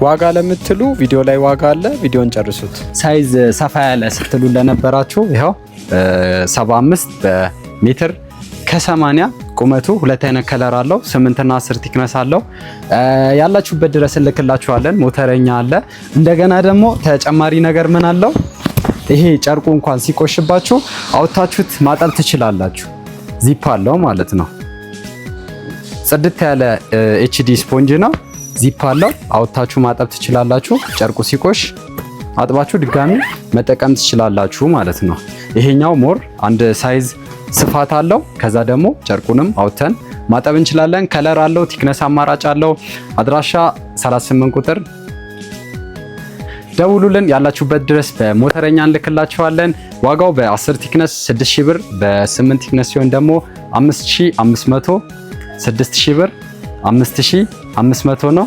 ዋጋ ለምትሉ ቪዲዮ ላይ ዋጋ አለ። ቪዲዮን ጨርሱት። ሳይዝ ሰፋ ያለ ስትሉ ለነበራችሁ ይሄው 75 በሜትር ከ80 ቁመቱ ሁለት አይነት ከለር አለው። 8 እና 10 ቲክነስ አለው። ያላችሁበት ድረስ እንልክላችኋለን። ሞተረኛ አለ። እንደገና ደግሞ ተጨማሪ ነገር ምን አለው? ይሄ ጨርቁ እንኳን ሲቆሽባችሁ አውጥታችሁት ማጠብ ትችላላችሁ። ዚፕ አለው ማለት ነው። ጽድት ያለ ኤችዲ ስፖንጅ ነው። ዚፕ አለው። አውጥታችሁ ማጠብ ትችላላችሁ። ጨርቁ ሲቆሽ አጥባችሁ ድጋሚ መጠቀም ትችላላችሁ ማለት ነው። ይሄኛው ሞር አንድ ሳይዝ ስፋት አለው። ከዛ ደግሞ ጨርቁንም አውጥተን ማጠብ እንችላለን። ከለር አለው። ቲክነስ አማራጭ አለው። አድራሻ 38 ቁጥር ደውሉልን። ያላችሁበት ድረስ በሞተረኛ እንልክላችኋለን። ዋጋው በ10 ቲክነስ 6000 ብር፣ በ8 ቲክነስ ሲሆን ደግሞ 5500፣ 6000 ብር፣ 5500 ነው።